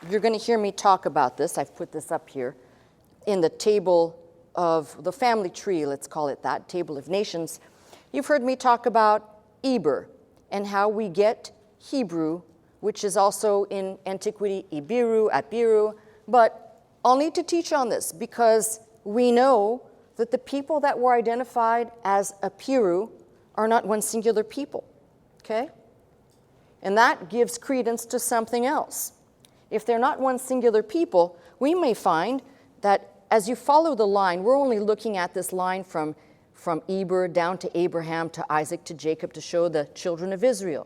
You're going to hear me talk about this. I've put this up here in the table of the family tree, let's call it that, table of nations. You've heard me talk about Eber and how we get Hebrew, which is also in antiquity Ibiru, Abiru, but I'll need to teach on this because we know that the people that were identified as Apiru are not one singular people, okay? And that gives credence to something else. If they're not one singular people, we may find that as you follow the line, we're only looking at this line from Eber down to Abraham to Isaac to Jacob to show the children of Israel.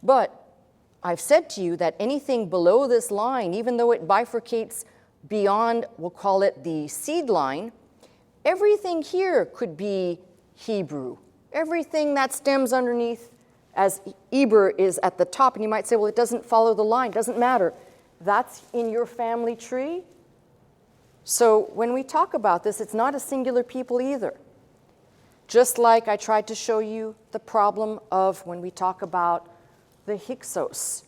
But I've said to you that anything below this line, even though it bifurcates beyond, we'll call it the seed line, everything here could be Hebrew. Everything that stems underneath, as Eber is at the top, and you might say, well, it doesn't follow the line, doesn't matter. That's in your family tree. So when we talk about this, it's not a singular people either. Just like I tried to show you the problem of when we talk about the Hyksos.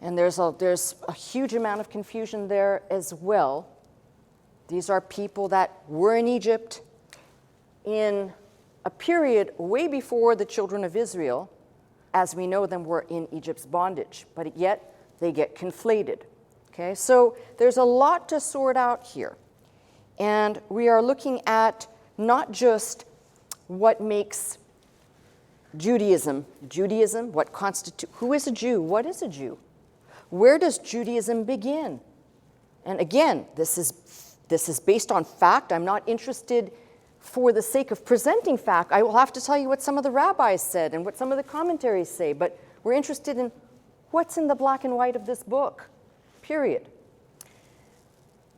And there's a huge amount of confusion there as well. These are people that were in Egypt in a period way before the children of Israel, as we know them, were in Egypt's bondage, but yet they get conflated. Okay, so there's a lot to sort out here. And we are looking at not just what makes Judaism, what constitutes, who is a Jew, what is a Jew? Where does Judaism begin? And again, this is based on fact. I'm not interested for the sake of presenting fact. I will have to tell you what some of the rabbis said and what some of the commentaries say, but we're interested in what's in the black and white of this book, period.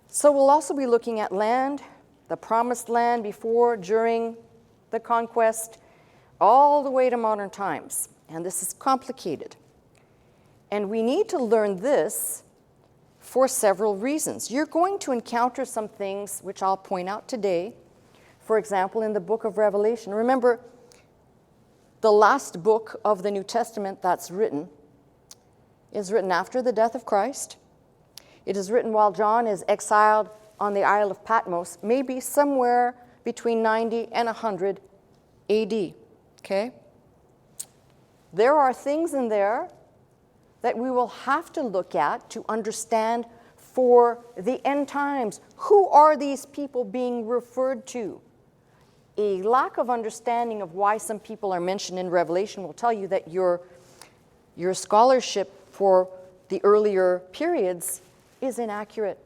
So we'll also be looking at land, the promised land before, during the conquest, all the way to modern times. And this is complicated. And we need to learn this for several reasons. You're going to encounter some things which I'll point out today. For example, in the book of Revelation. Remember, the last book of the New Testament that's written is written after the death of Christ. It is written while John is exiled on the Isle of Patmos, maybe somewhere between 90 and 100 AD, okay? There are things in there that we will have to look at to understand for the end times. Who are these people being referred to? A lack of understanding of why some people are mentioned in Revelation will tell you that your scholarship for the earlier periods is inaccurate.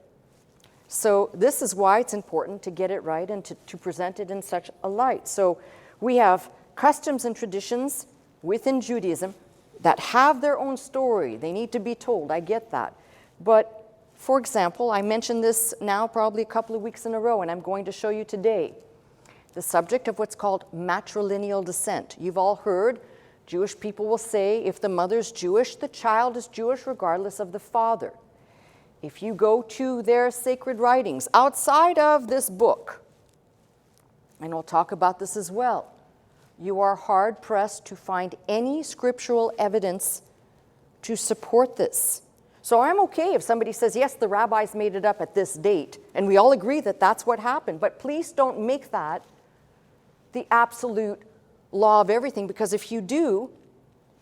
So this is why it's important to get it right and to present it in such a light. So we have customs and traditions within Judaism that have their own story. They need to be told. I get that. But for example, I mentioned this now probably a couple of weeks in a row, and I'm going to show you today the subject of what's called matrilineal descent. You've all heard Jewish people will say if the mother's Jewish, the child is Jewish regardless of the father. If you go to their sacred writings outside of this book, and we'll talk about this as well, you are hard-pressed to find any scriptural evidence to support this. So I'm okay if somebody says, yes, the rabbis made it up at this date, and we all agree that that's what happened, but please don't make that the absolute law of everything, because if you do,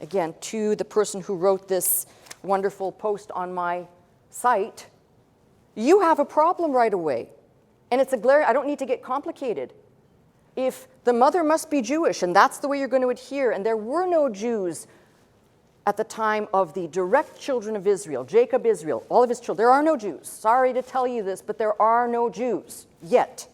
again, to the person who wrote this wonderful post on my site, you have a problem right away. And it's a glare, I don't need to get complicated. If the mother must be Jewish, and that's the way you're going to adhere, and there were no Jews at the time of the direct children of Israel, Jacob, Israel, all of his children, there are no Jews. Sorry to tell you this, but there are no Jews yet.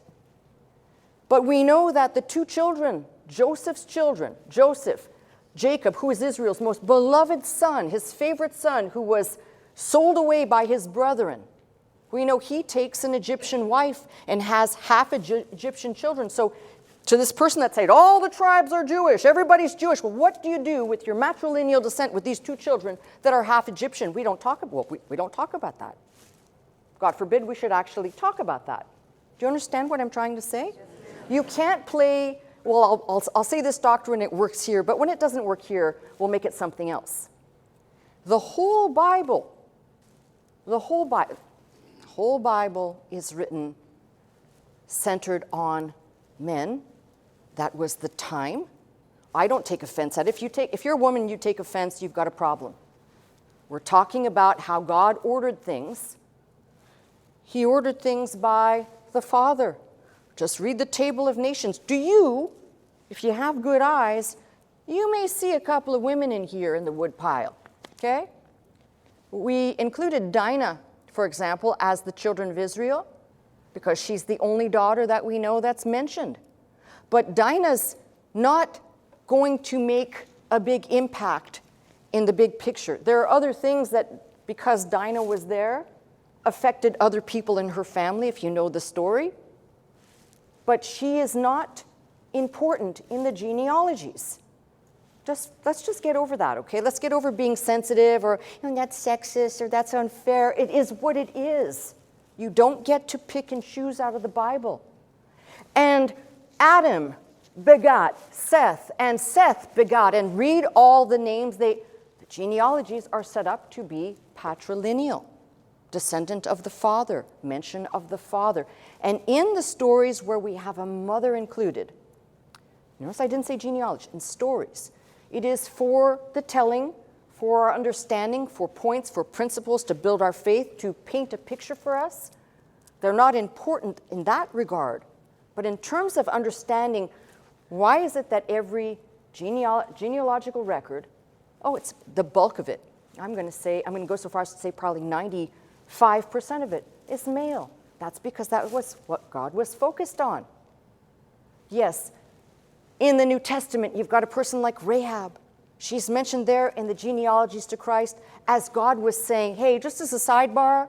But we know that the two children, Joseph's children, Joseph, Jacob, who is Israel's most beloved son, his favorite son, who was sold away by his brethren. We know he takes an Egyptian wife and has half Egyptian children. So to this person that said, all the tribes are Jewish, everybody's Jewish, well, what do you do with your matrilineal descent with these two children that are half Egyptian? We don't talk about, we don't talk about that. God forbid we should actually talk about that. Do you understand what I'm trying to say? You can't play, well, I'll say this doctrine, it works here, but when it doesn't work here, we'll make it something else. The whole Bible is written centered on men. That was the time. I don't take offense at it. If you're a woman and you take offense, you've got a problem. We're talking about how God ordered things. He ordered things by the Father. Just read the Table of Nations. If you have good eyes, you may see a couple of women in here in the woodpile, okay? We included Dinah, for example, as the children of Israel because she's the only daughter that we know that's mentioned. But Dinah's not going to make a big impact in the big picture. There are other things that, because Dinah was there, affected other people in her family, if you know the story. But she is not important in the genealogies. Let's just get over that, okay? Let's get over being sensitive or that's sexist or that's unfair. It is what it is. You don't get to pick and choose out of the Bible. And Adam begot Seth, and Seth begot, and read all the names. The genealogies are set up to be patrilineal, descendant of the father, mention of the father. And in the stories where we have a mother included, notice I didn't say genealogy, in stories, it is for the telling, for our understanding, for points, for principles to build our faith, to paint a picture for us. They're not important in that regard. But in terms of understanding, why is it that every genealogical record, it's the bulk of it, I'm going to go so far as to say probably 95% of it is male. That's because that was what God was focused on. Yes, in the New Testament, you've got a person like Rahab. She's mentioned there in the genealogies to Christ as God was saying, hey, just as a sidebar,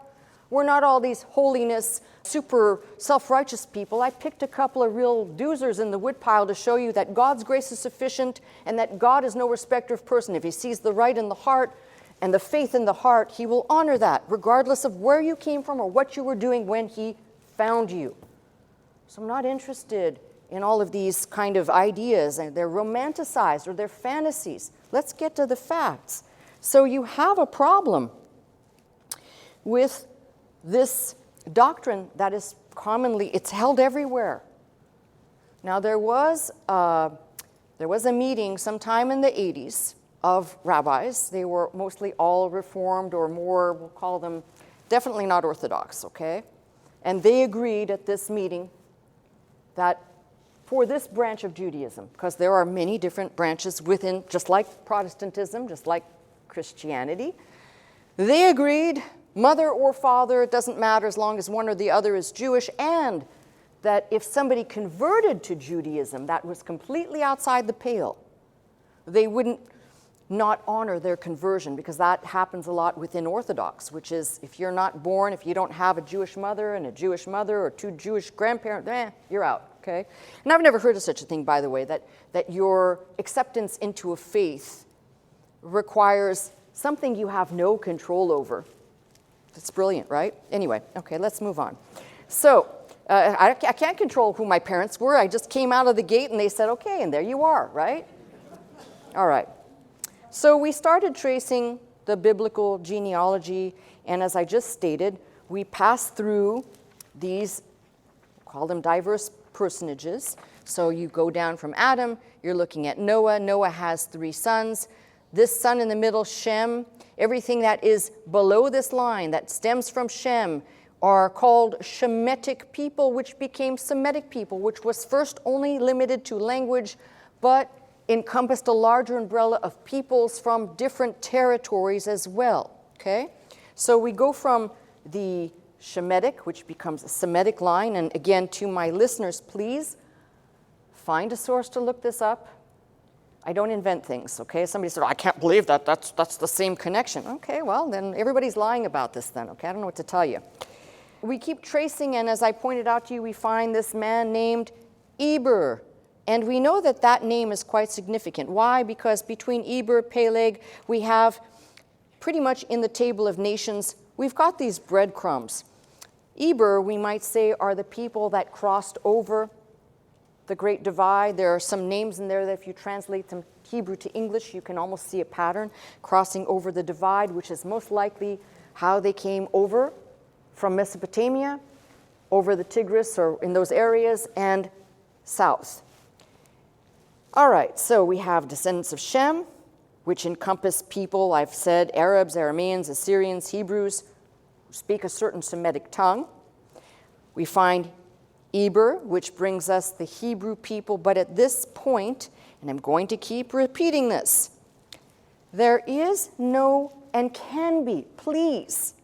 we're not all these holiness, super self-righteous people. I picked a couple of real doozers in the woodpile to show you that God's grace is sufficient and that God is no respecter of person. If he sees the right in the heart and the faith in the heart, he will honor that, regardless of where you came from or what you were doing when he found you. So I'm not interested in all of these kind of ideas, and they're romanticized or they're fantasies. Let's get to the facts. So you have a problem with this doctrine that is it's held everywhere. Now there was a meeting sometime in the 80s of rabbis. They were mostly all Reformed or more, we'll call them, definitely not Orthodox, okay? And they agreed at this meeting that for this branch of Judaism, because there are many different branches within, just like Protestantism, just like Christianity, they agreed, mother or father, it doesn't matter as long as one or the other is Jewish, and that if somebody converted to Judaism that was completely outside the pale, they wouldn't not honor their conversion, because that happens a lot within Orthodox, which is if you're not born, if you don't have a Jewish mother and a Jewish mother or two Jewish grandparents, you're out, okay? And I've never heard of such a thing, by the way, that your acceptance into a faith requires something you have no control over. That's brilliant, right? Anyway, okay, let's move on. So I can't control who my parents were. I just came out of the gate and they said, okay, and there you are, right? All right. So we started tracing the biblical genealogy, and as I just stated, we passed through these, call them diverse personages. So you go down from Adam, you're looking at Noah. Noah has 3 sons. This son in the middle, Shem, everything that is below this line that stems from Shem are called Shemitic people, which became Semitic people, which was first only limited to language, but encompassed a larger umbrella of peoples from different territories as well, okay? So we go from the Shemitic, which becomes a Semitic line, and again, to my listeners, please find a source to look this up. I don't invent things, okay? Somebody said, I can't believe that, that's the same connection. Okay, well, then everybody's lying about this then, okay? I don't know what to tell you. We keep tracing, and as I pointed out to you, we find this man named Eber. And we know that that name is quite significant. Why? Because between Eber, Peleg, we have pretty much in the Table of Nations, we've got these breadcrumbs. Eber, we might say, are the people that crossed over the Great Divide. There are some names in there that if you translate them Hebrew to English, you can almost see a pattern crossing over the divide, which is most likely how they came over from Mesopotamia, over the Tigris or in those areas, and south. All right, so we have descendants of Shem, which encompass people, I've said, Arabs, Arameans, Assyrians, Hebrews, who speak a certain Semitic tongue. We find Eber, which brings us the Hebrew people, but at this point, and I'm going to keep repeating this, there is no and can be, please,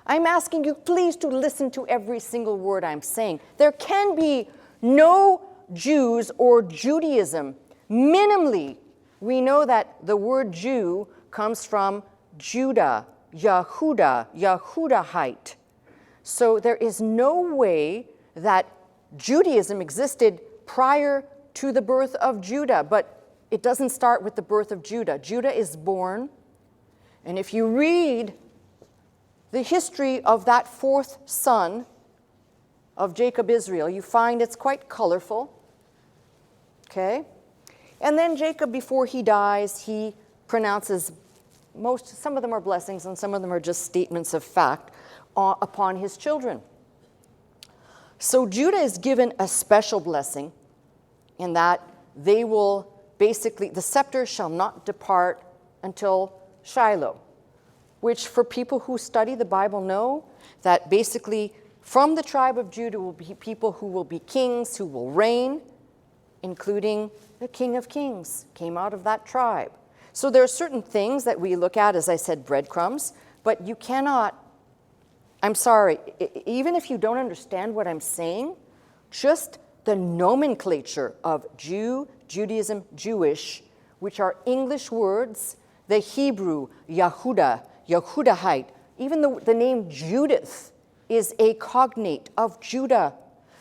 I'm asking you please to listen to every single word I'm saying. There can be no Jews or Judaism. Minimally, we know that the word Jew comes from Judah, Yehuda, Yehudahite. So there is no way that Judaism existed prior to the birth of Judah, but it doesn't start with the birth of Judah. Judah is born, and if you read the history of that fourth son of Jacob Israel, you find it's quite colorful, okay? And then Jacob, before he dies, he pronounces some of them are blessings and some of them are just statements of fact upon his children. So Judah is given a special blessing in that they will basically, the scepter shall not depart until Shiloh, which for people who study the Bible know that basically from the tribe of Judah will be people who will be kings, who will reign, including the King of Kings, came out of that tribe. So there are certain things that we look at, as I said, breadcrumbs, but you cannot, I'm sorry, even if you don't understand what I'm saying, just the nomenclature of Jew, Judaism, Jewish, which are English words, the Hebrew, Yehuda, Yehudahite, even the name Judith is a cognate of Judah,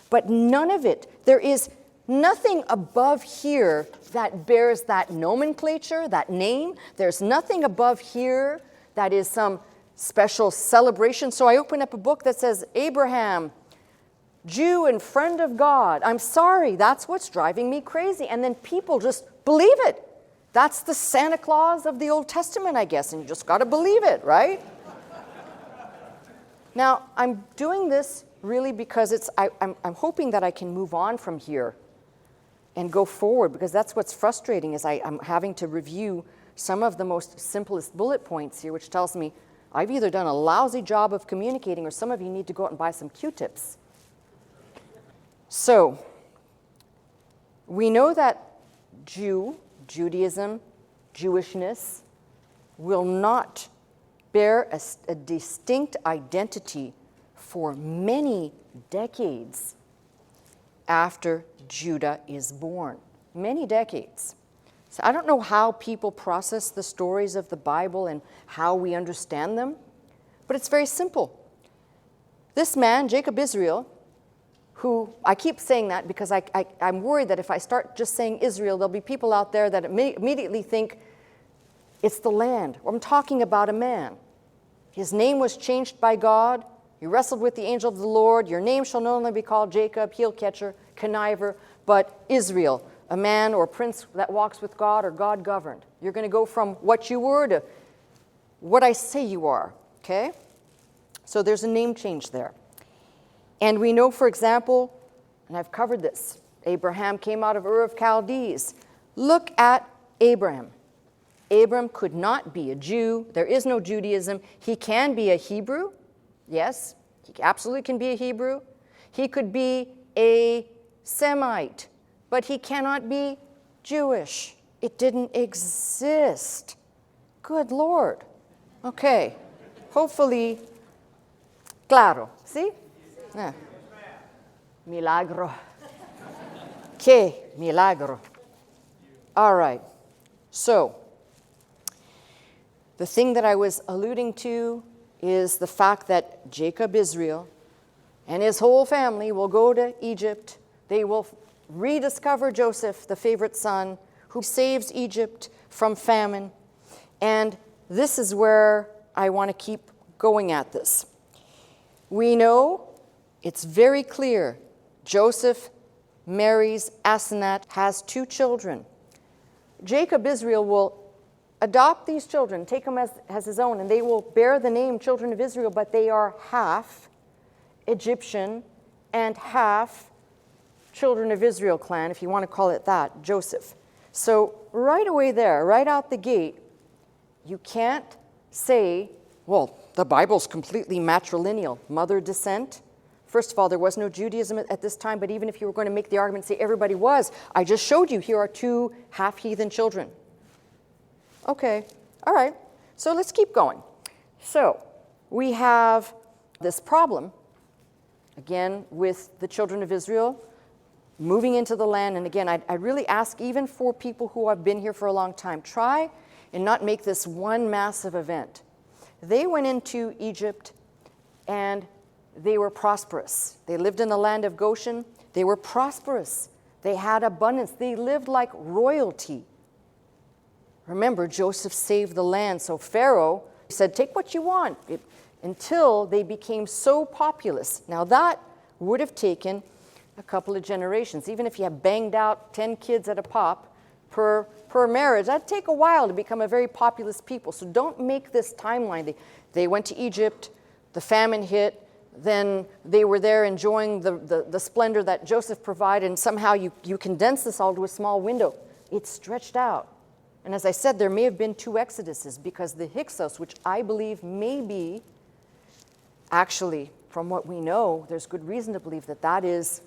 but none of it, there is nothing above here that bears that nomenclature, that name. There's nothing above here that is some special celebration. So I open up a book that says Abraham, Jew and friend of God. I'm sorry, that's what's driving me crazy. And then people just believe it. That's the Santa Claus of the Old Testament, I guess, and you just got to believe it, right? Now, I'm doing this really because I'm hoping that I can move on from here and go forward, because that's what's frustrating is I'm having to review some of the most simplest bullet points here, which tells me I've either done a lousy job of communicating or some of you need to go out and buy some Q-tips. So, we know that Judaism, Jewishness, will not bear a distinct identity for many decades after Judah is born. Many decades. So I don't know how people process the stories of the Bible and how we understand them, but it's very simple. This man, Jacob Israel, who, I keep saying that because I'm worried that if I start just saying Israel, there'll be people out there that immediately think it's the land. I'm talking about a man. His name was changed by God. He wrestled with the angel of the Lord. Your name shall not only be called Jacob, heel catcher, conniver, but Israel, a man or prince that walks with God or God governed. You're going to go from what you were to what I say you are, okay? So there's a name change there. And we know, for example, and I've covered this, Abraham came out of Ur of Chaldees. Look at Abraham. Abram could not be a Jew. There is no Judaism. He can be a Hebrew. Yes, he absolutely can be a Hebrew. He could be a Semite, but he cannot be Jewish. It didn't exist. Good Lord. Okay, hopefully, claro, ¿sí? Milagro. Que milagro. All right, so the thing that I was alluding to is the fact that Jacob Israel and his whole family will go to Egypt. They will rediscover Joseph, the favorite son, who saves Egypt from famine. And this is where I want to keep going at this. We know it's very clear. Joseph marries Asenath, has 2 children. Jacob, Israel, will adopt these children, take them as his own, and they will bear the name children of Israel, but they are half Egyptian and half children of Israel clan, if you want to call it that, Joseph. So right away there, right out the gate, you can't say, well, the Bible's completely matrilineal, mother descent. First of all, there was no Judaism at this time, but even if you were going to make the argument, say everybody was, I just showed you, here are 2 half-heathen children. Okay, all right, so let's keep going. So we have this problem, again, with the children of Israel moving into the land. And again, I really ask, even for people who have been here for a long time, try and not make this one massive event. They went into Egypt and they were prosperous. They lived in the land of Goshen. They were prosperous. They had abundance. They lived like royalty. Remember, Joseph saved the land, so Pharaoh said, take what you want, until they became so populous. Now that would have taken a couple of generations. Even if you have banged out 10 kids at a pop per marriage, that'd take a while to become a very populous people. So don't make this timeline. They went to Egypt, the famine hit, then they were there enjoying the splendor that Joseph provided, and somehow you condense this all to a small window. It's stretched out. And as I said, there may have been 2 exoduses, because the Hyksos, which I believe may be, actually, from what we know, there's good reason to believe that that is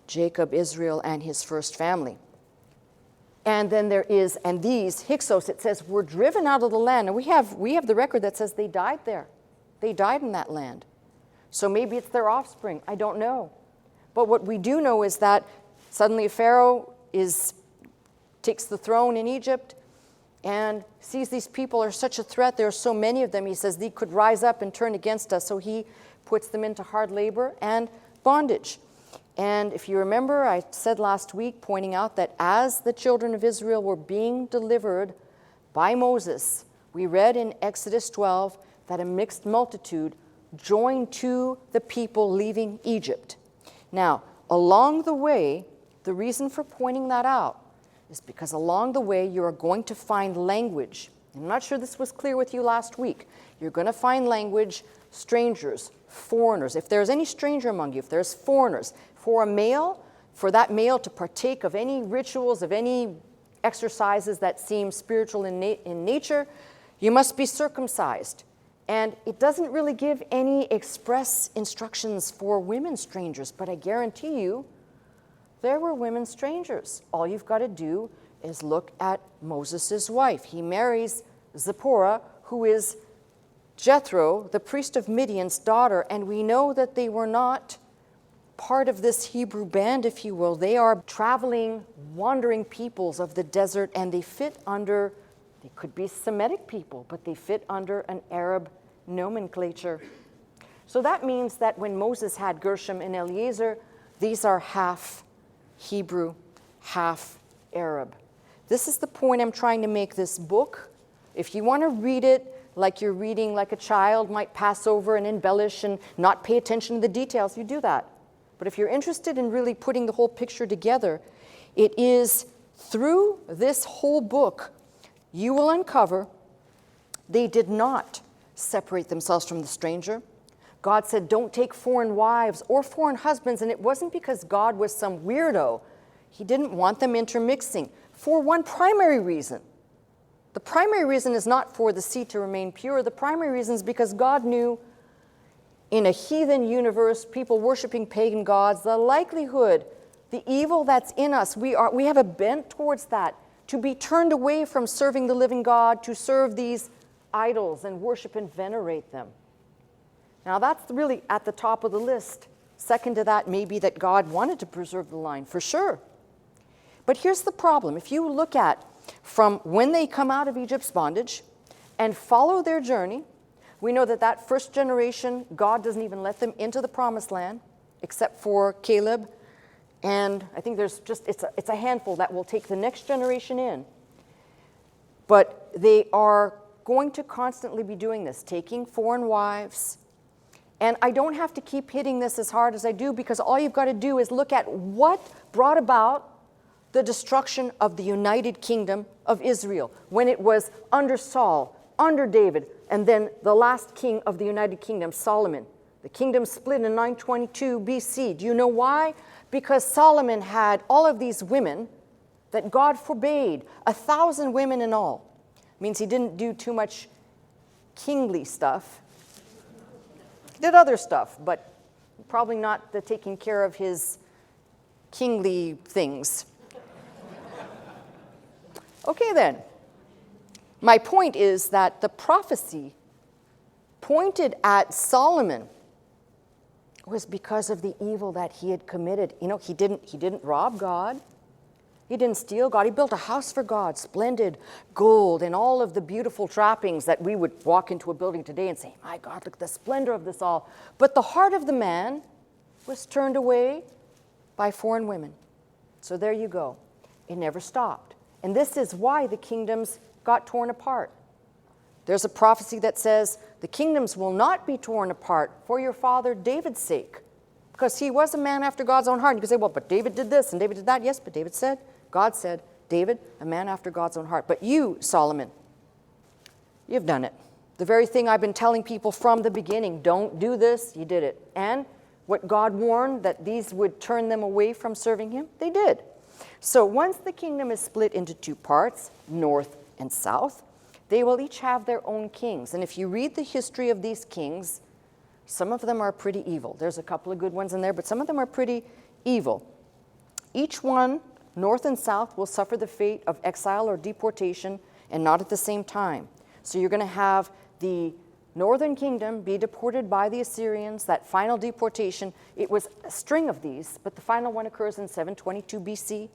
Jacob, Israel, and his first family. And then there is, and these Hyksos, it says, were driven out of the land. And we have the record that says they died there. They died in that land. So maybe it's their offspring. I don't know. But what we do know is that suddenly Pharaoh takes the throne in Egypt and sees these people are such a threat. There are so many of them. He says they could rise up and turn against us. So he puts them into hard labor and bondage. And if you remember, I said last week, pointing out that as the children of Israel were being delivered by Moses, we read in Exodus 12 that a mixed multitude joined to the people leaving Egypt. Now, along the way, the reason for pointing that out is because along the way you are going to find language. I'm not sure this was clear with you last week. You're going to find language, strangers, foreigners. If there's any stranger among you, if there's foreigners, for a male, for that male to partake of any rituals, of any exercises that seem spiritual in nature, you must be circumcised. And it doesn't really give any express instructions for women strangers, but I guarantee you, there were women strangers. All you've got to do is look at Moses' wife. He marries Zipporah, who is Jethro, the priest of Midian's daughter, and we know that they were not part of this Hebrew band, if you will. They are traveling, wandering peoples of the desert, and they fit under, they could be Semitic people, but they fit under an Arab nomenclature. So that means that when Moses had Gershom and Eliezer, these are half Hebrew, half Arab. This is the point I'm trying to make. This book, if you want to read it like you're reading like a child might pass over and embellish and not pay attention to the details, you do that. But if you're interested in really putting the whole picture together, it is through this whole book you will uncover they did not separate themselves from the stranger. God said, don't take foreign wives or foreign husbands, and it wasn't because God was some weirdo. He didn't want them intermixing for one primary reason. The primary reason is not for the seed to remain pure. The primary reason is because God knew in a heathen universe, people worshiping pagan gods, the likelihood, the evil that's in us, we have a bent towards that, to be turned away from serving the living God, to serve these idols and worship and venerate them. Now that's really at the top of the list. Second to that may be that God wanted to preserve the line, for sure. But here's the problem. If you look at from when they come out of Egypt's bondage and follow their journey, we know that that first generation, God doesn't even let them into the promised land, except for Caleb. And I think there's just, it's a handful that will take the next generation in. But they are going to constantly be doing this, taking foreign wives And I don't have to keep hitting this as hard as I do, because all you've got to do is look at what brought about the destruction of the United Kingdom of Israel when it was under Saul, under David, and then the last king of the United Kingdom, Solomon. The kingdom split in 922 BC. Do you know why? Because Solomon had all of these women that God forbade, 1,000 women in all. Means he didn't do too much kingly stuff. He did other stuff, but probably not the taking care of his kingly things. Okay then. My point is that the prophecy pointed at Solomon was because of the evil that he had committed. You know, he didn't rob God. He didn't steal God. He built a house for God, splendid gold and all of the beautiful trappings that we would walk into a building today and say, my God, look at the splendor of this all. But the heart of the man was turned away by foreign women. So there you go. It never stopped. And this is why the kingdoms got torn apart. There's a prophecy that says the kingdoms will not be torn apart for your father David's sake, because he was a man after God's own heart. You can say, well, but David did this and David did that. Yes, but God said, David, a man after God's own heart. But you, Solomon, you've done it. The very thing I've been telling people from the beginning, don't do this, you did it. And what God warned, that these would turn them away from serving him, they did. So once the kingdom is split into two parts, north and south, they will each have their own kings. And if you read the history of these kings, some of them are pretty evil. There's a couple of good ones in there, but some of them are pretty evil. Each one, north and south, will suffer the fate of exile or deportation, and not at the same time. So you're going to have the northern kingdom be deported by the Assyrians, that final deportation. It was a string of these, but the final one occurs in 722 BC.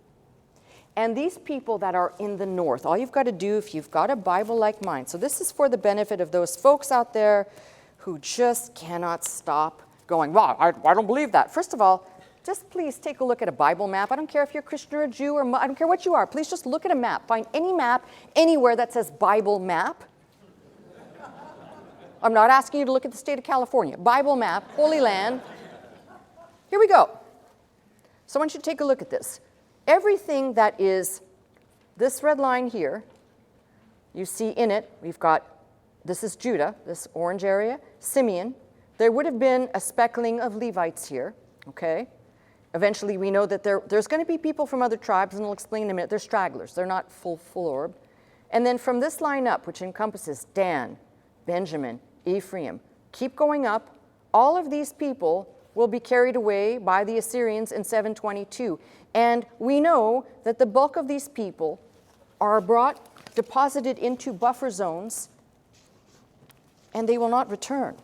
And these people that are in the north, all you've got to do, if you've got a Bible like mine, so this is for the benefit of those folks out there who just cannot stop going, well, I don't believe that. First of all, just please take a look at a Bible map. I don't care if you're a Christian or a Jew, or I don't care what you are. Please just look at a map. Find any map anywhere that says Bible map. I'm not asking you to look at the state of California. Bible map, Holy Land. Here we go. Someone should take a look at this. Everything that is this red line here, you see in it, we've got, this is Judah, this orange area, Simeon. There would have been a speckling of Levites here, okay? Eventually we know that there's going to be people from other tribes, and I'll explain in a minute. They're stragglers. They're not full orb. And then from this line up, which encompasses Dan, Benjamin, Ephraim, keep going up, all of these people will be carried away by the Assyrians in 722. And we know that the bulk of these people are deposited into buffer zones, and they will not return.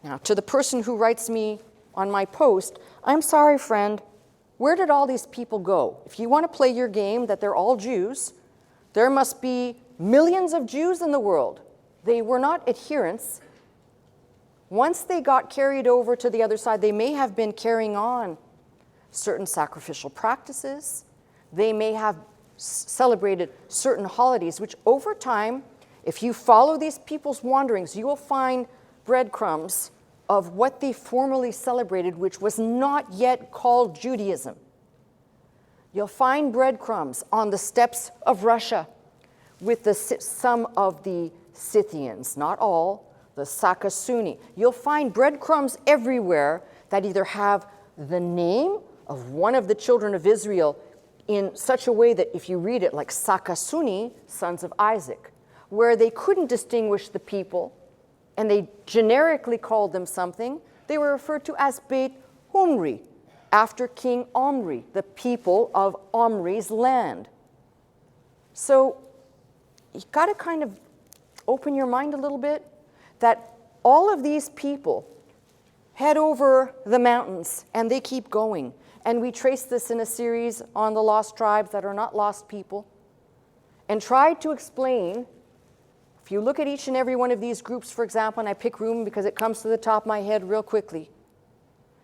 Now, to the person who writes me on my post, I'm sorry, friend, where did all these people go? If you want to play your game that they're all Jews, there must be millions of Jews in the world. They were not adherents. Once they got carried over to the other side, they may have been carrying on certain sacrificial practices. They may have celebrated certain holidays, which over time, if you follow these people's wanderings, you will find breadcrumbs of what they formerly celebrated, which was not yet called Judaism. You'll find breadcrumbs on the steppes of Russia with some of the Scythians, not all, the Sakasuni. You'll find breadcrumbs everywhere that either have the name of one of the children of Israel in such a way that if you read it like Sakasuni, sons of Isaac, where they couldn't distinguish the people and they generically called them something, they were referred to as Beit Humri, after King Omri, the people of Omri's land. So you've got to kind of open your mind a little bit that all of these people head over the mountains and they keep going. And we trace this in a series on the lost tribes that are not lost people, and tried to explain, if you look at each and every one of these groups, for example, and I pick Reuben because it comes to the top of my head real quickly.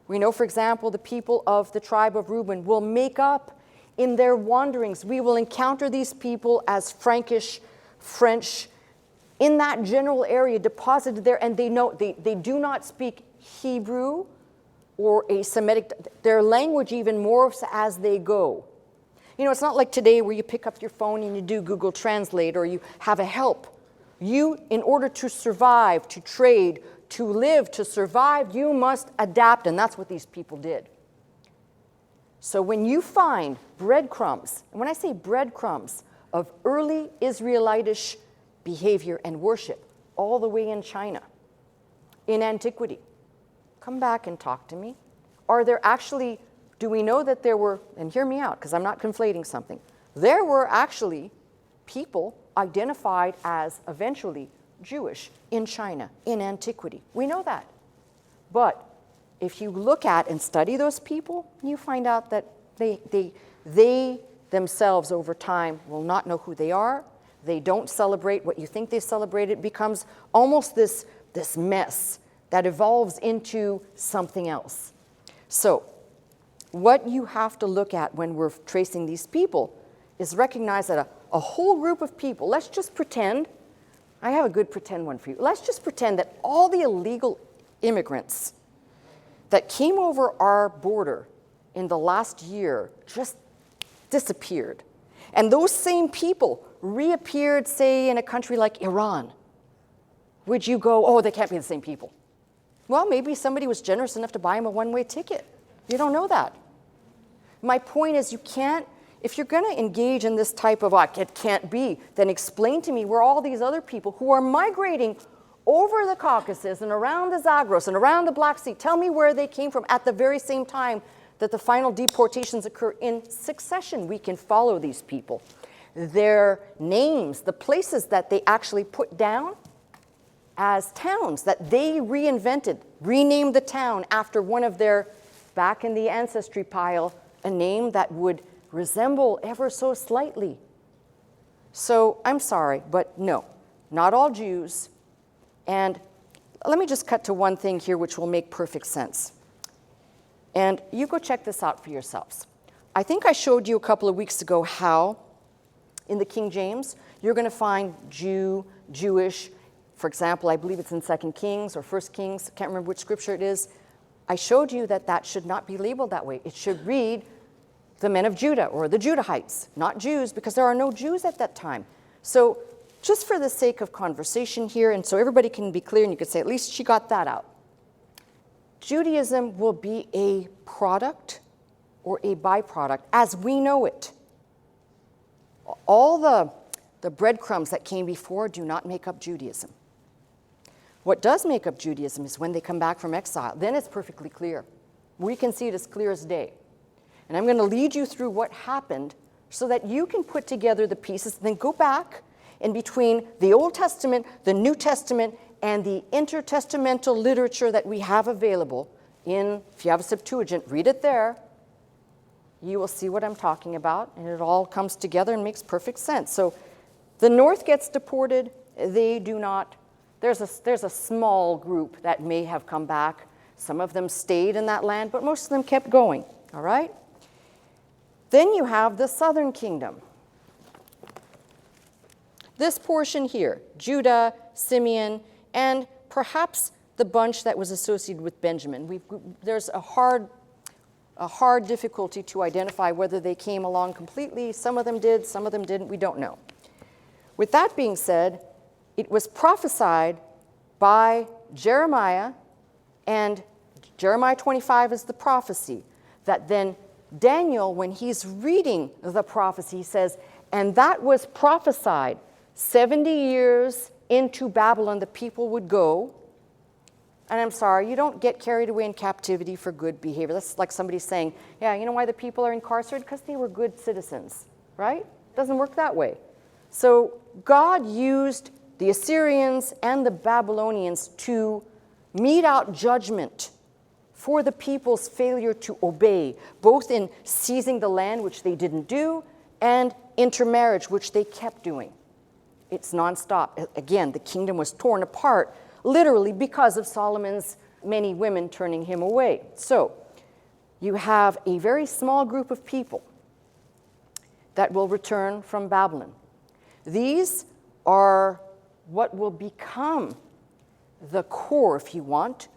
We know, for example, the people of the tribe of Reuben will make up in their wanderings. We will encounter these people as Frankish, French, in that general area deposited there, and they do not speak Hebrew or a Semitic. Their language even morphs as they go. You know, it's not like today where you pick up your phone and you do Google Translate or you have a help. You, in order to survive, to trade, to live, to survive, you must adapt, and that's what these people did. So when you find breadcrumbs, and when I say breadcrumbs of early Israelitish behavior and worship, all the way in China, in antiquity, come back and talk to me. Are there actually, do we know that there were, and hear me out because I'm not conflating something, there were actually people identified as eventually Jewish in China, in antiquity. We know that. But if you look at and study those people, you find out that they themselves over time will not know who they are. They don't celebrate what you think they celebrate. It becomes almost this mess that evolves into something else. So what you have to look at when we're tracing these people is recognize that a whole group of people, let's just pretend, I have a good pretend one for you. Let's just pretend that all the illegal immigrants that came over our border in the last year just disappeared. And those same people reappeared, say, in a country like Iran. Would you go, oh, they can't be the same people? Well, maybe somebody was generous enough to buy them a one-way ticket. You don't know that. My point is you can't, if you're going to engage in this type of, it can't be, then explain to me where all these other people who are migrating over the Caucasus and around the Zagros and around the Black Sea, tell me where they came from at the very same time that the final deportations occur in succession. We can follow these people. Their names, the places that they actually put down as towns that they reinvented, renamed the town after one of their, back in the ancestry pile, a name that would resemble ever so slightly. So I'm sorry, but no, not all Jews. And let me just cut to one thing here which will make perfect sense. And you go check this out for yourselves. I think I showed you a couple of weeks ago how in the King James you're going to find Jew, Jewish. For example, I believe it's in 2 Kings or 1 Kings. I can't remember which scripture it is. I showed you that that should not be labeled that way. It should read the men of Judah or the Judahites, not Jews, because there are no Jews at that time. So just for the sake of conversation here, and so everybody can be clear and you could say, at least she got that out. Judaism will be a product or a byproduct as we know it. All the breadcrumbs that came before do not make up Judaism. What does make up Judaism is when they come back from exile. Then it's perfectly clear. We can see it as clear as day. And I'm going to lead you through what happened so that you can put together the pieces, and then go back in between the Old Testament, the New Testament, and the intertestamental literature that we have available in, if you have a Septuagint, read it there. You will see what I'm talking about, and it all comes together and makes perfect sense. So the North gets deported. They do not. There's a small group that may have come back. Some of them stayed in that land, but most of them kept going, all right? Then you have the southern kingdom. This portion here, Judah, Simeon, and perhaps the bunch that was associated with Benjamin. There's a hard difficulty to identify whether they came along completely. Some of them did, some of them didn't. We don't know. With that being said, it was prophesied by Jeremiah, and Jeremiah 25 is the prophecy, that then Daniel, when he's reading the prophecy, he says, and that was prophesied 70 years into Babylon, the people would go. And I'm sorry, you don't get carried away in captivity for good behavior. That's like somebody saying, yeah, you know why the people are incarcerated? Because they were good citizens, right? It doesn't work that way. So God used the Assyrians and the Babylonians to mete out judgment for the people's failure to obey, both in seizing the land, which they didn't do, and intermarriage, which they kept doing. It's nonstop. Again, the kingdom was torn apart, literally because of Solomon's many women turning him away. So you have a very small group of people that will return from Babylon. These are what will become the core, if you want,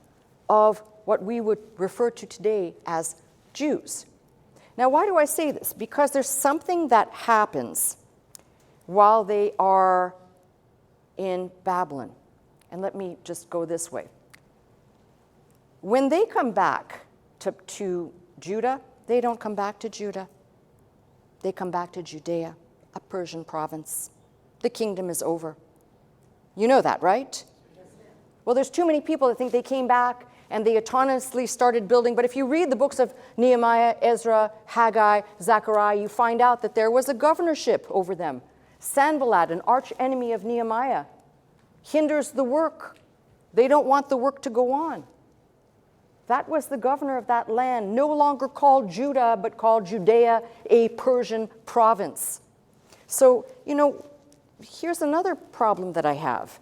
of what we would refer to today as Jews. Now, why do I say this? Because there's something that happens while they are in Babylon. And let me just go this way. When they come back to Judah, they don't come back to Judah. They come back to Judea, a Persian province. The kingdom is over. You know that, right? Well, there's too many people that think they came back and they autonomously started building. But if you read the books of Nehemiah, Ezra, Haggai, Zechariah, you find out that there was a governorship over them. Sanballat, an arch enemy of Nehemiah, hinders the work. They don't want the work to go on. That was the governor of that land, no longer called Judah, but called Judea, a Persian province. So, here's another problem that I have.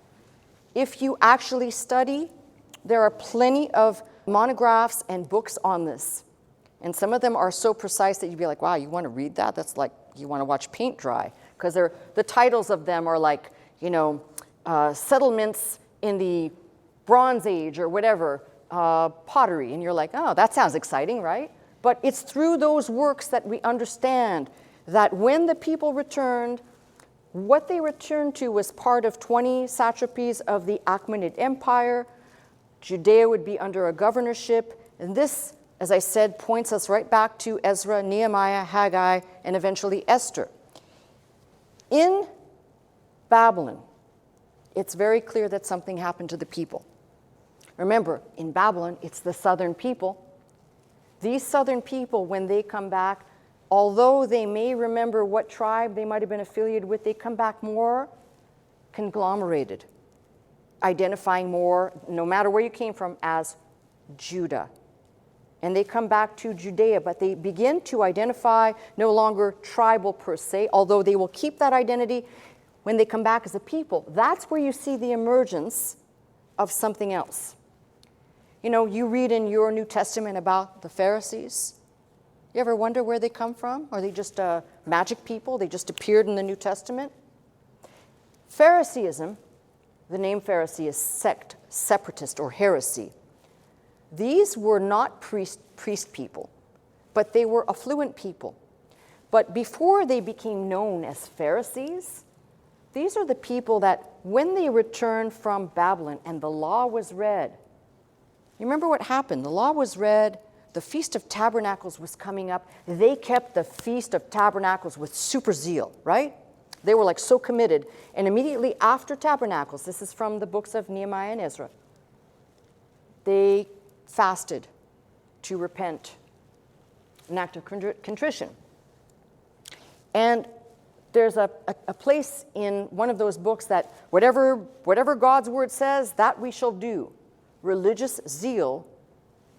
If you actually study, there are plenty of monographs and books on this. And some of them are so precise that you'd be like, wow, you want to read that? That's like you want to watch paint dry. Because the titles of them are like, settlements in the Bronze Age or whatever, pottery. And you're like, oh, that sounds exciting, right? But it's through those works that we understand that when the people returned, what they returned to was part of 20 satrapies of the Achaemenid Empire. Judea would be under a governorship. And this, as I said, points us right back to Ezra, Nehemiah, Haggai, and eventually Esther. In Babylon, it's very clear that something happened to the people. Remember, in Babylon, it's the southern people. These southern people, when they come back, although they may remember what tribe they might have been affiliated with, they come back more conglomerated, identifying more, no matter where you came from, as Judah. And they come back to Judea, but they begin to identify no longer tribal per se, although they will keep that identity when they come back as a people. That's where you see the emergence of something else. You read in your New Testament about the Pharisees. You ever wonder where they come from? Are they just magic people? They just appeared in the New Testament? Phariseeism, the name Pharisee is sect, separatist, or heresy. These were not priest people, but they were affluent people. But before they became known as Pharisees, these are the people that when they returned from Babylon and the law was read, you remember what happened? The law was read, the Feast of Tabernacles was coming up. They kept the Feast of Tabernacles with super zeal, right? They were like so committed. And immediately after Tabernacles, this is from the books of Nehemiah and Ezra, they fasted to repent, an act of contrition. And there's a place in one of those books that whatever God's word says, that we shall do. Religious zeal,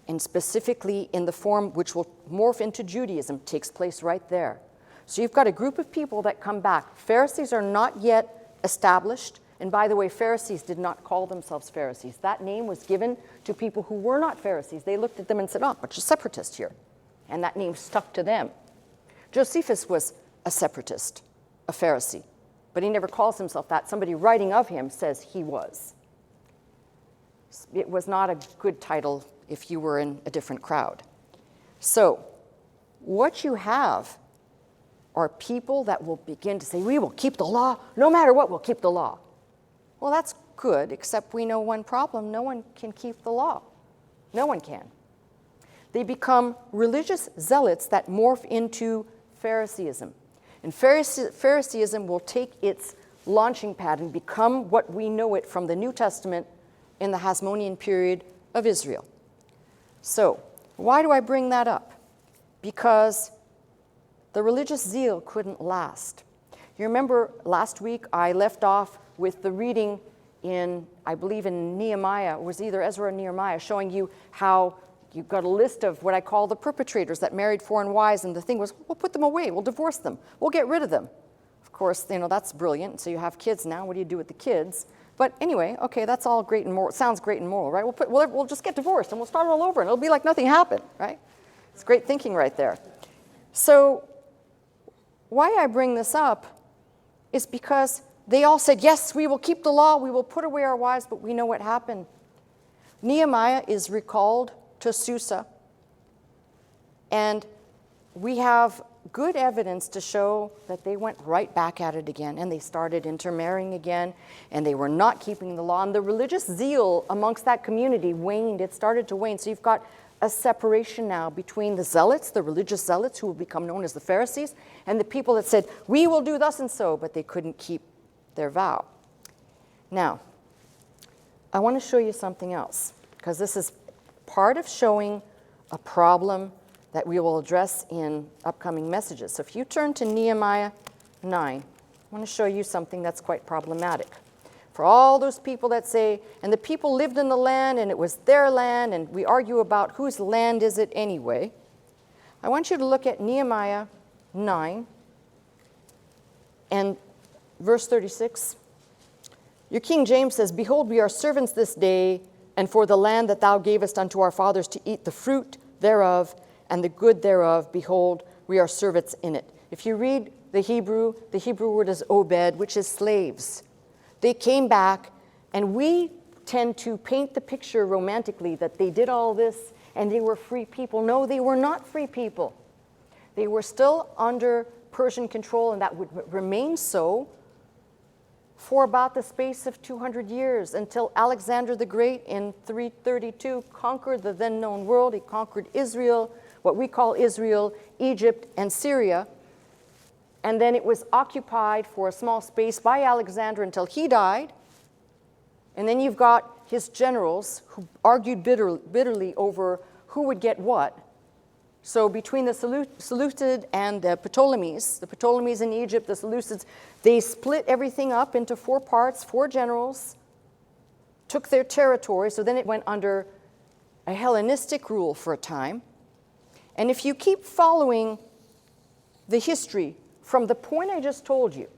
and specifically in the form which will morph into Judaism, takes place right there. So you've got a group of people that come back. Pharisees are not yet established. And by the way, Pharisees did not call themselves Pharisees. That name was given to people who were not Pharisees. They looked at them and said, oh, bunch of separatists here. And that name stuck to them. Josephus was a separatist, a Pharisee. But he never calls himself that. Somebody writing of him says he was. It was not a good title if you were in a different crowd. So what you have are people that will begin to say, we will keep the law. No matter what, we'll keep the law. Well, that's good, except we know one problem. No one can keep the law. No one can. They become religious zealots that morph into Phariseeism. And Phariseeism will take its launching pad and become what we know it from the New Testament in the Hasmonean period of Israel. So, why do I bring that up? Because the religious zeal couldn't last. You remember last week I left off with the reading in, I believe in Nehemiah, it was either Ezra or Nehemiah, showing you how you've got a list of what I call the perpetrators that married foreign wives, and the thing was, we'll put them away, we'll divorce them, we'll get rid of them. Of course, that's brilliant. So you have kids now, what do you do with the kids? But anyway, okay, that's all great and moral. It sounds great and moral, right? We'll just get divorced and we'll start all over and it'll be like nothing happened, right? It's great thinking right there. So why I bring this up is because they all said, yes, we will keep the law, we will put away our wives, but we know what happened. Nehemiah is recalled to Susa, and we have good evidence to show that they went right back at it again, and they started intermarrying again, and they were not keeping the law, and the religious zeal amongst that community waned. It started to wane. So you've got a separation now between the zealots, the religious zealots who will become known as the Pharisees, and the people that said, we will do thus and so, but they couldn't keep their vow. Now, I want to show you something else, because this is part of showing a problem that we will address in upcoming messages. So if you turn to Nehemiah 9, I want to show you something that's quite problematic. For all those people that say, and the people lived in the land and it was their land, and we argue about whose land is it anyway, I want you to look at Nehemiah 9 and verse 36. Your King James says, behold, we are servants this day, and for the land that thou gavest unto our fathers to eat the fruit thereof, and the good thereof, behold, we are servants in it. If you read the Hebrew word is obed, which is slaves. They came back, and we tend to paint the picture romantically that they did all this and they were free people. No, they were not free people. They were still under Persian control, and that would remain so for about the space of 200 years until Alexander the Great in 332 conquered the then known world. He conquered Israel, what we call Israel, Egypt, and Syria. And then it was occupied for a small space by Alexander until he died. And then you've got his generals who argued bitterly over who would get what. So between the Seleucid and the Ptolemies in Egypt, the Seleucids, they split everything up into 4 parts, 4 generals, took their territory, so then it went under a Hellenistic rule for a time. And if you keep following the history from the point I just told you,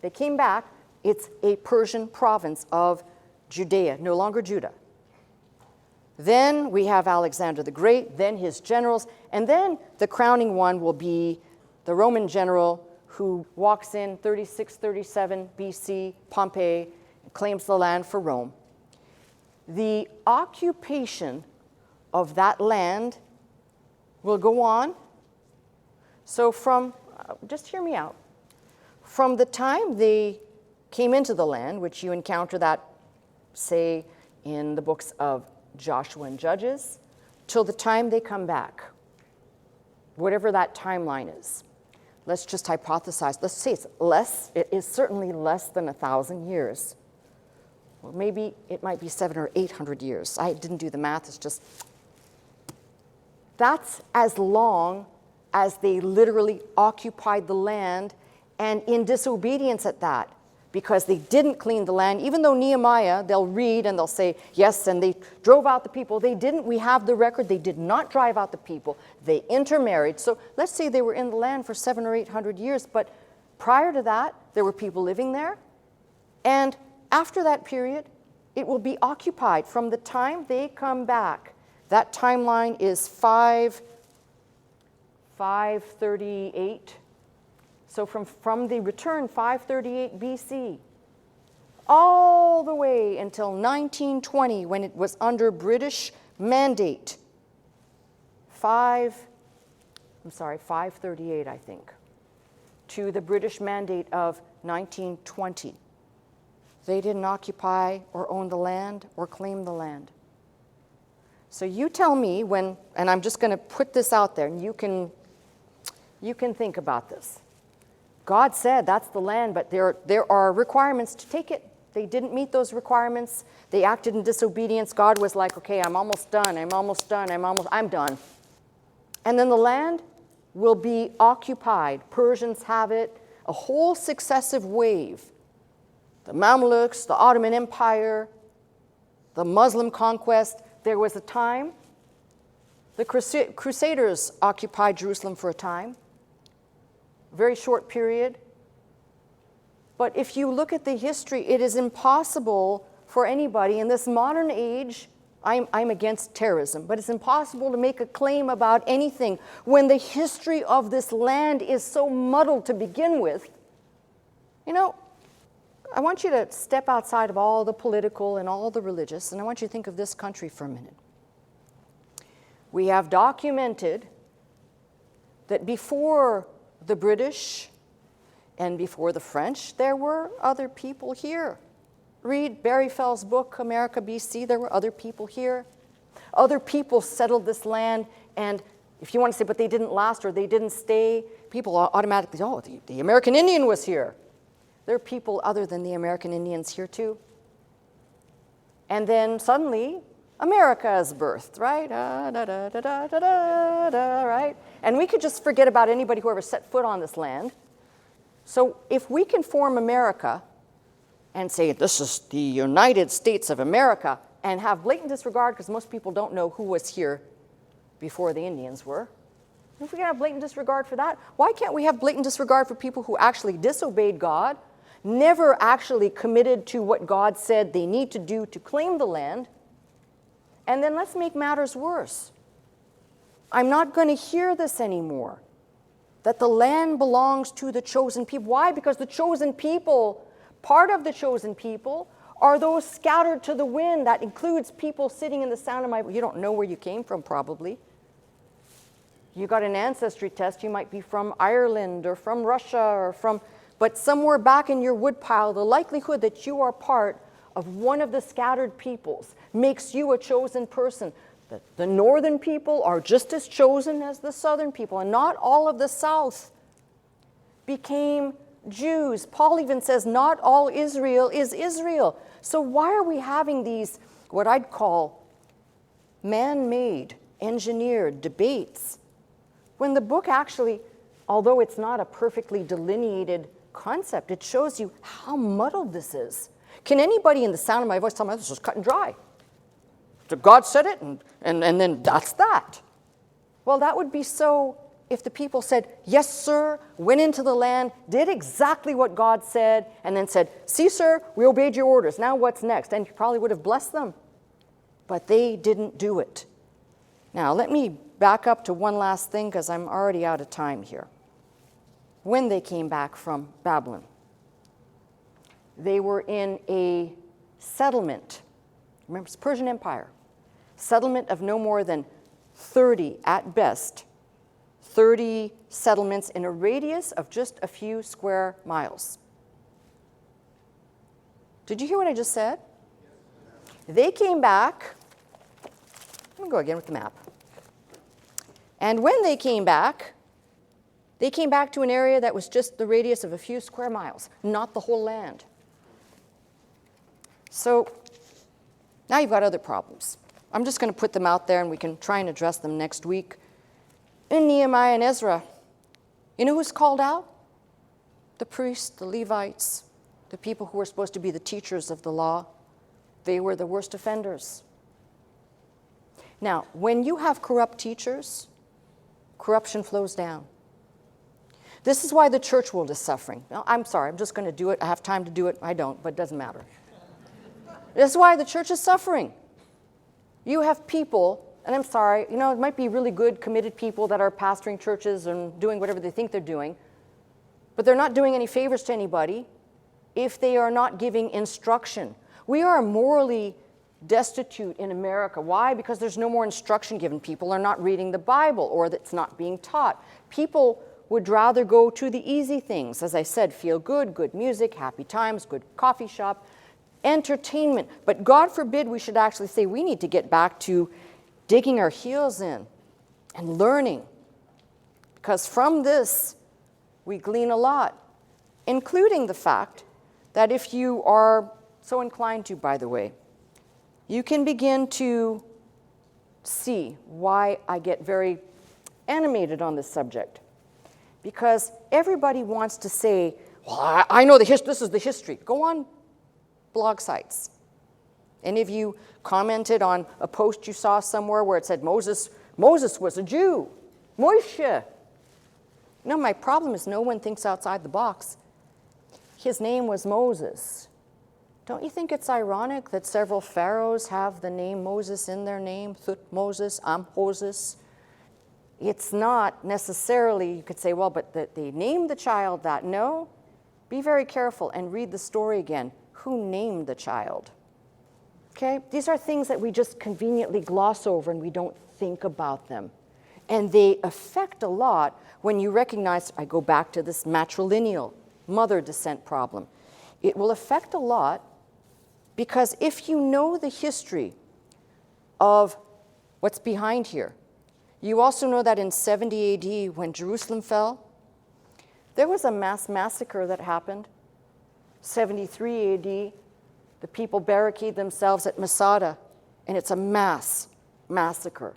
they came back, it's a Persian province of Judea, no longer Judah. Then we have Alexander the Great, then his generals, and then the crowning one will be the Roman general who walks in 36, 37 BC, Pompey, claims the land for Rome. The occupation of that land will go on. So just hear me out. From the time they came into the land, which you encounter that, say, in the books of Joshua and Judges, till the time they come back, whatever that timeline is. Let's just hypothesize. Let's say it is certainly less than 1,000 years. Or maybe it might be 700 or 800 years. I didn't do the math, it's just, that's as long as they literally occupied the land, and in disobedience at that, because they didn't clean the land. Even though Nehemiah, they'll read and they'll say, yes, and they drove out the people. They didn't. We have the record. They did not drive out the people. They intermarried. So let's say they were in the land for 700 or 800 years, but prior to that, there were people living there. And after that period, it will be occupied from the time they come back. That timeline is 538. So from the return, 538 BC, all the way until 1920, when it was under British mandate. 538, I think, to the British mandate of 1920. They didn't occupy or own the land or claim the land. So you tell me when, and I'm just going to put this out there, and you can think about this. God said that's the land, but there are requirements to take it. They didn't meet those requirements. They acted in disobedience. God was like, okay, I'm almost done. I'm done. And then the land will be occupied. Persians have it, a whole successive wave. The Mamluks, the Ottoman Empire, the Muslim conquest. There was a time, the Crusaders occupied Jerusalem for a time. Very short period. But if you look at the history, it is impossible for anybody in this modern age, I'm against terrorism, but it's impossible to make a claim about anything when the history of this land is so muddled to begin with. You know, I want you to step outside of all the political and all the religious, and I want you to think of this country for a minute. We have documented that before the British and before the French, there were other people here. Read Barry Fell's book, America, BC. There were other people here. Other people settled this land, and if you want to say, but they didn't last or they didn't stay, people automatically, oh, the American Indian was here. There are people other than the American Indians here too. And then suddenly, America is birthed, right? Right? And we could just forget about anybody who ever set foot on this land. So if we can form America and say, this is the United States of America, and have blatant disregard, because most people don't know who was here before the Indians were. If we can have blatant disregard for that, why can't we have blatant disregard for people who actually disobeyed God, never actually committed to what God said they need to do to claim the land? And then let's make matters worse. I'm not going to hear this anymore, that the land belongs to the chosen people. Why? Because the chosen people, part of the chosen people, are those scattered to the wind. That includes people sitting in the sound of my voice. You don't know where you came from, probably. You got an ancestry test, you might be from Ireland or from Russia or from, but somewhere back in your woodpile, the likelihood that you are part of one of the scattered peoples makes you a chosen person. The northern people are just as chosen as the southern people, and not all of the south became Jews. Paul even says not all Israel is Israel. So why are we having these, what I'd call man-made, engineered debates, when the book actually, although it's not a perfectly delineated concept, it shows you how muddled this is. Can anybody in the sound of my voice tell me this is cut and dry? So God said it, and then that's that. Well, that would be so if the people said, yes, sir, went into the land, did exactly what God said, and then said, see, sir, we obeyed your orders. Now what's next? And you probably would have blessed them. But they didn't do it. Now, let me back up to one last thing, because I'm already out of time here. When they came back from Babylon, they were in a settlement. Remember, it's the Persian Empire. Settlement of no more than 30 at best, 30 settlements in a radius of just a few square miles. Did you hear what I just said? They came back. Let me go again with the map. And when they came back to an area that was just the radius of a few square miles, not the whole land. So now you've got other problems. I'm just going to put them out there, and we can try and address them next week. In Nehemiah and Ezra, you know who's called out? The priests, the Levites, the people who were supposed to be the teachers of the law. They were the worst offenders. Now, when you have corrupt teachers, corruption flows down. This is why the church world is suffering. Now, I'm sorry, I'm just going to do it. I have time to do it. I don't, but it doesn't matter. This is why the church is suffering. You have people, and I'm sorry, it might be really good, committed people that are pastoring churches and doing whatever they think they're doing, but they're not doing any favors to anybody if they are not giving instruction. We are morally destitute in America. Why? Because there's no more instruction given. People are not reading the Bible, or that's not being taught. People would rather go to the easy things. As I said, feel good, good music, happy times, good coffee shop, entertainment. But God forbid we should actually say we need to get back to digging our heels in and learning. Because from this, we glean a lot, including the fact that if you are so inclined to, by the way, you can begin to see why I get very animated on this subject. Because everybody wants to say, well, I know this is the history. Go on blog sites. Any of you commented on a post you saw somewhere where it said Moses was a Jew? Moshe. No, my problem is no one thinks outside the box. His name was Moses. Don't you think it's ironic that several pharaohs have the name Moses in their name? Thutmoses, Amhoses. It's not necessarily, you could say, well, but they named the child that. No, Be very careful and read the story again. Who named the child? Okay? These are things that we just conveniently gloss over and we don't think about them. And they affect a lot when you recognize, I go back to this matrilineal mother descent problem. It will affect a lot because if you know the history of what's behind here, you also know that in 70 AD, when Jerusalem fell, there was a mass massacre that happened. 73 AD, the people barricade themselves at Masada, and it's a mass massacre.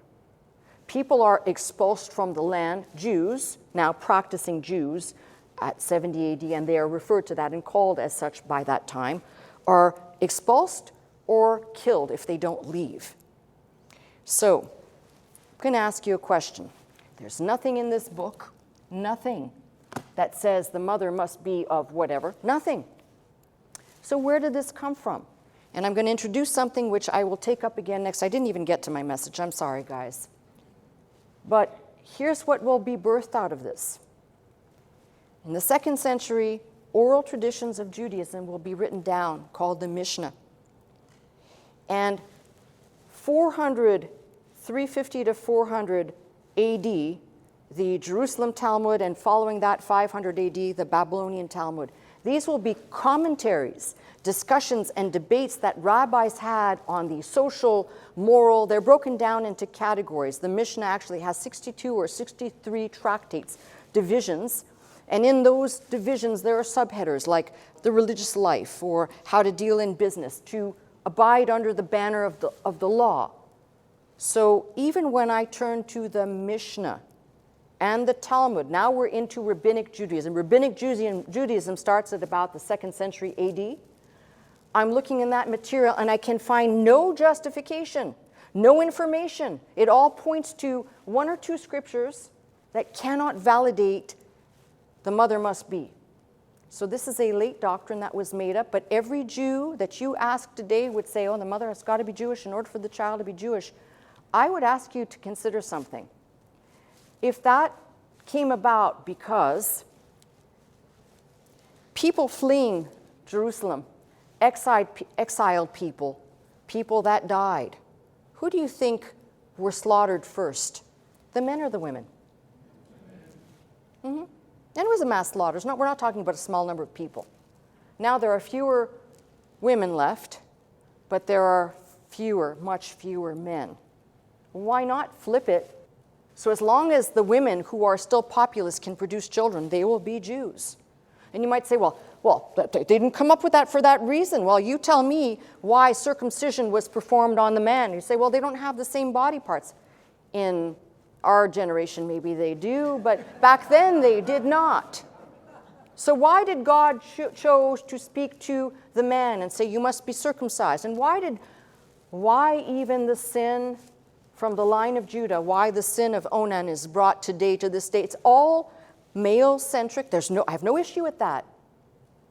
People are expulsed from the land, Jews, now practicing Jews at 70 AD, and they are referred to that and called as such by that time, are expulsed or killed if they don't leave. So, I'm going to ask you a question. There's nothing in this book, nothing, that says the mother must be of whatever, nothing. So where did this come from? And I'm going to introduce something which I will take up again next. I didn't even get to my message. I'm sorry, guys. But here's what will be birthed out of this. In the 2nd century, oral traditions of Judaism will be written down, called the Mishnah. And 350 to 400 AD, the Jerusalem Talmud, and following that, 500 AD, the Babylonian Talmud. These will be commentaries, discussions, and debates that rabbis had on the social, moral. They're broken down into categories. The Mishnah actually has 62 or 63 tractates, divisions. And in those divisions, there are subheaders like the religious life or how to deal in business, to abide under the banner of the law. So even when I turn to the Mishnah and the Talmud, now we're into Rabbinic Judaism. Rabbinic Judaism starts at about the 2nd century AD. I'm looking in that material and I can find no justification, no information. It all points to 1 or 2 scriptures that cannot validate the mother must be. So this is a late doctrine that was made up, but every Jew that you ask today would say, oh, the mother has got to be Jewish in order for the child to be Jewish. I would ask you to consider something. If that came about because people fleeing Jerusalem, exiled people, people that died, who do you think were slaughtered first? The men or the women? Mm-hmm. And it was a mass slaughter. We're not talking about a small number of people. Now there are fewer women left, but there are much fewer men. Why not flip it? So as long as the women who are still populous can produce children, they will be Jews. And you might say, well, they didn't come up with that for that reason. Well, you tell me why circumcision was performed on the man. You say, well, they don't have the same body parts. In our generation, maybe they do, but back then they did not. So why did God chose to speak to the man and say, you must be circumcised? And why even the sin from the line of Judah, why the sin of Onan is brought today to this day? It's all male-centric. I have no issue with that.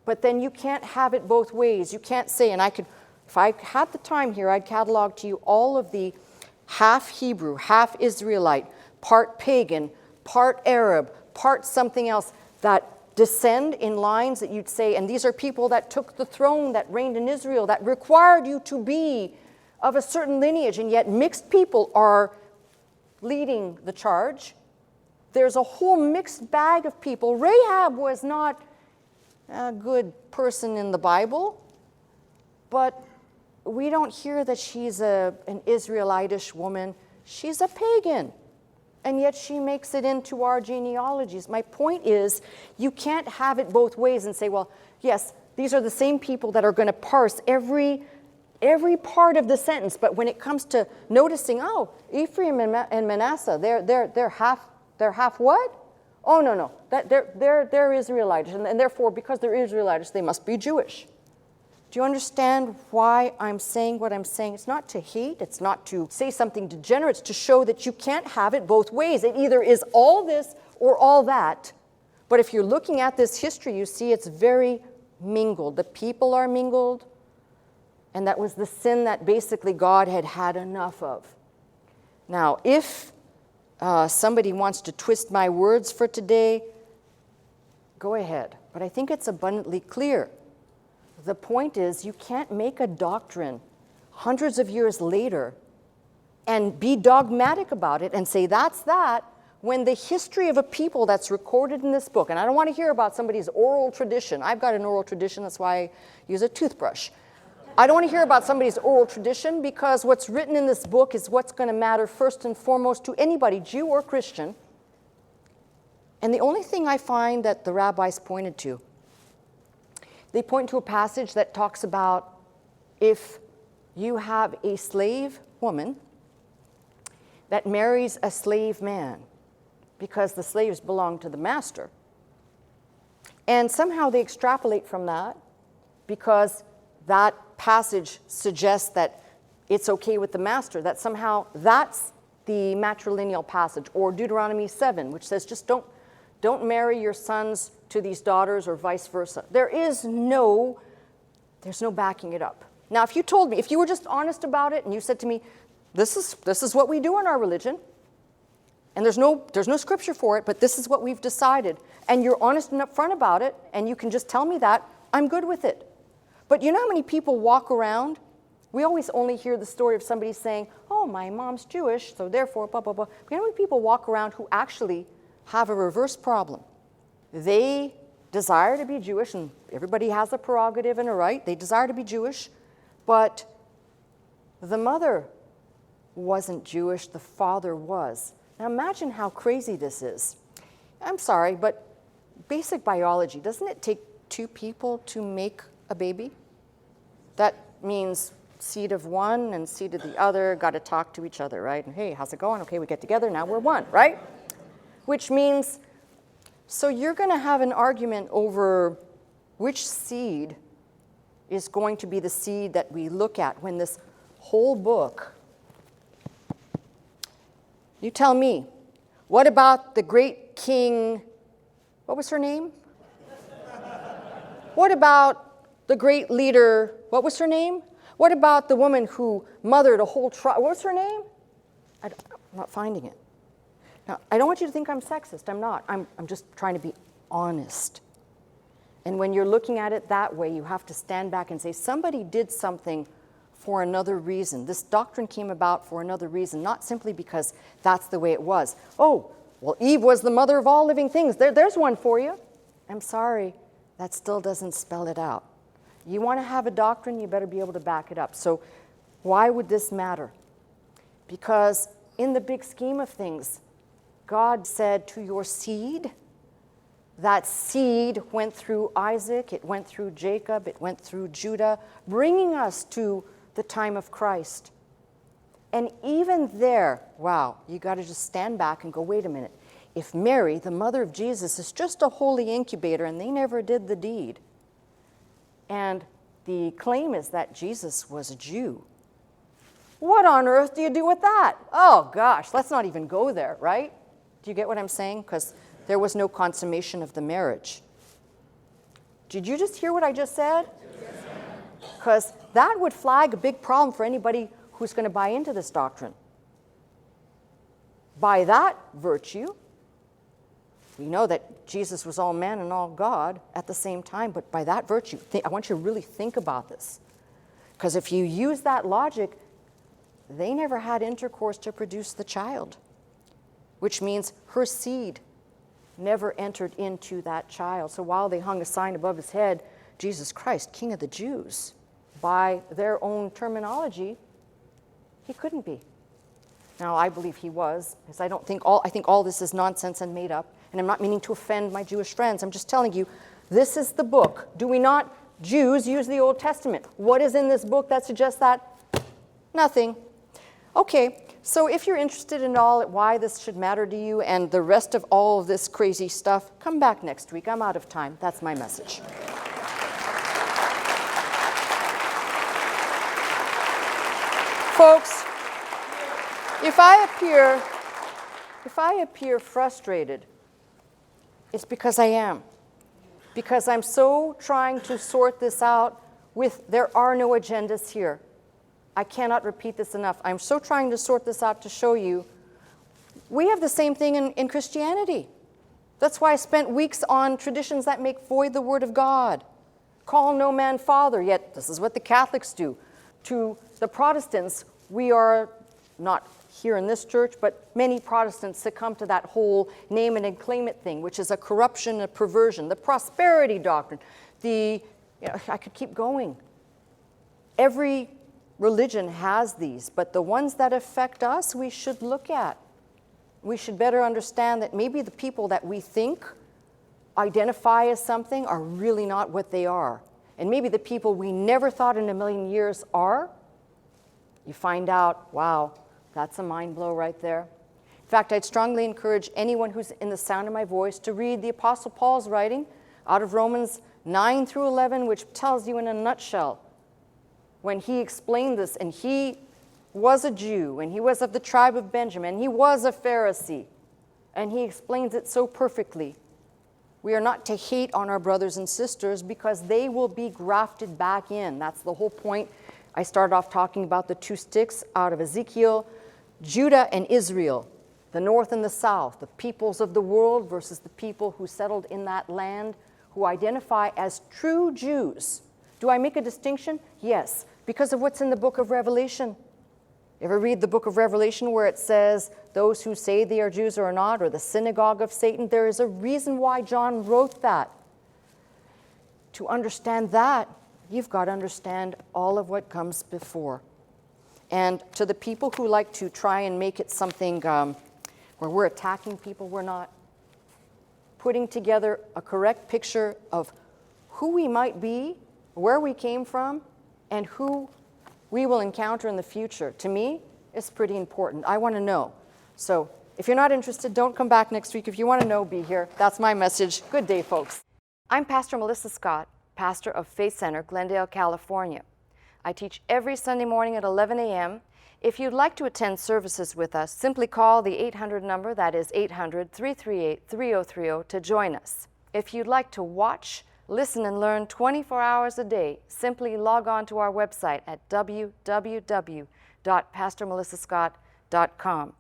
But then you can't have it both ways. You can't say, and if I had the time here, I'd catalog to you all of the half Hebrew, half Israelite, part pagan, part Arab, part something else that descend in lines that you'd say, and these are people that took the throne, that reigned in Israel, that required you to be of a certain lineage, and yet mixed people are leading the charge. There's a whole mixed bag of people. Rahab was not a good person in the Bible, but we don't hear that she's an Israelitish woman. She's a pagan, and yet she makes it into our genealogies. My point is, you can't have it both ways and say, well, yes, these are the same people that are going to parse every part of the sentence, but when it comes to noticing, oh, Ephraim and Manasseh, they're half what? Oh, no, they're Israelites, and therefore, because they're Israelites, they must be Jewish. Do you understand why I'm saying what I'm saying? It's not to hate, it's not to say something degenerate, it's to show that you can't have it both ways. It either is all this or all that. But if you're looking at this history, you see it's very mingled. The people are mingled, and that was the sin that basically God had had enough of. Now, if somebody wants to twist my words for today, go ahead. But I think it's abundantly clear. The point is, you can't make a doctrine hundreds of years later and be dogmatic about it and say that's that, when the history of a people that's recorded in this book, and I don't want to hear about somebody's oral tradition. I've got an oral tradition, that's why I use a toothbrush. I don't want to hear about somebody's oral tradition, because what's written in this book is what's going to matter first and foremost to anybody, Jew or Christian. And the only thing I find that the rabbis pointed to, they point to a passage that talks about if you have a slave woman that marries a slave man, because the slaves belong to the master. And somehow they extrapolate from that, because that passage suggests that it's okay with the master, that somehow that's the matrilineal passage, or Deuteronomy 7, which says just don't marry your sons to these daughters or vice versa. There's no backing it up. Now, if you told me, if you were just honest about it and you said to me, this is what we do in our religion, and there's no scripture for it, but this is what we've decided, and you're honest and upfront about it, and you can just tell me that, I'm good with it. But you know how many people walk around? We always only hear the story of somebody saying, oh, my mom's Jewish, so therefore, blah, blah, blah. But you know how many people walk around who actually have a reverse problem? They desire to be Jewish, and everybody has a prerogative and a right. They desire to be Jewish, but the mother wasn't Jewish, the father was. Now imagine how crazy this is. I'm sorry, but basic biology, doesn't it take two people to make a baby? That means seed of one and seed of the other got to talk to each other, right? And hey, how's it going? Okay, we get together, now we're one, right? Which means, so you're going to have an argument over which seed is going to be the seed that we look at when this whole book. You tell me, what about the great king, what was her name? What about the great leader, what was her name? What about the woman who mothered a whole tribe, what was her name? I'm not finding it. Now, I don't want you to think I'm sexist, I'm not. I'm just trying to be honest. And when you're looking at it that way, you have to stand back and say, somebody did something for another reason. This doctrine came about for another reason, not simply because that's the way it was. Oh, well, Eve was the mother of all living things. There's one for you. I'm sorry, that still doesn't spell it out. You want to have a doctrine, you better be able to back it up. So why would this matter? Because in the big scheme of things, God said to your seed, that seed went through Isaac, it went through Jacob, it went through Judah, bringing us to the time of Christ. And even there, wow, you got to just stand back and go, wait a minute. If Mary, the mother of Jesus, is just a holy incubator and they never did the deed, and the claim is that Jesus was a Jew, what on earth do you do with that? Oh gosh, let's not even go there, right? Do you get what I'm saying? Because there was no consummation of the marriage. Did you just hear what I just said? Because that would flag a big problem for anybody who's going to buy into this doctrine. By that virtue, we know that Jesus was all man and all God at the same time, but by that virtue, I want you to really think about this. Because if you use that logic, they never had intercourse to produce the child, which means her seed never entered into that child. So while they hung a sign above his head, Jesus Christ, King of the Jews, by their own terminology, he couldn't be. Now, I believe he was, because I think all this is nonsense and made up, and I'm not meaning to offend my Jewish friends. I'm just telling you, this is the book. Do we not, Jews, use the Old Testament? What is in this book that suggests that? Nothing. Okay, so if you're interested in all why this should matter to you and the rest of all of this crazy stuff, come back next week. I'm out of time. That's my message. Folks, if I appear frustrated, it's because I am. Because I'm so trying to sort this out there are no agendas here. I cannot repeat this enough. I'm so trying to sort this out to show you we have the same thing in Christianity. That's why I spent weeks on traditions that make void the word of God. Call no man father, yet this is what the Catholics do. To the Protestants, we are not here in this church, but many Protestants succumb to that whole name it and claim it thing, which is a corruption, a perversion, the prosperity doctrine, I could keep going. Every religion has these, but the ones that affect us, we should look at. We should better understand that maybe the people that we think identify as something are really not what they are. And maybe the people we never thought in a million years are. You find out, wow, that's a mind blow right there. In fact, I'd strongly encourage anyone who's in the sound of my voice to read the Apostle Paul's writing out of Romans 9 through 11, which tells you in a nutshell when he explained this, and he was a Jew, and he was of the tribe of Benjamin, he was a Pharisee, and he explains it so perfectly. We are not to hate on our brothers and sisters because they will be grafted back in. That's the whole point. I started off talking about the two sticks out of Ezekiel, Judah and Israel, the north and the south, the peoples of the world versus the people who settled in that land who identify as true Jews. Do I make a distinction? Yes, because of what's in the book of Revelation. You ever read the book of Revelation where it says those who say they are Jews or not, or the synagogue of Satan? There is a reason why John wrote that. To understand that, you've got to understand all of what comes before. And to the people who like to try and make it something where we're attacking people, we're not. Putting together a correct picture of who we might be, where we came from, and who we will encounter in the future, to me, is pretty important. I want to know. So if you're not interested, don't come back next week. If you want to know, be here. That's my message. Good day, folks. I'm Pastor Melissa Scott, pastor of Faith Center, Glendale, California. I teach every Sunday morning at 11 a.m. If you'd like to attend services with us, simply call the 800 number, that is 800-338-3030, to join us. If you'd like to watch, listen, and learn 24 hours a day, simply log on to our website at www.pastormelissascott.com.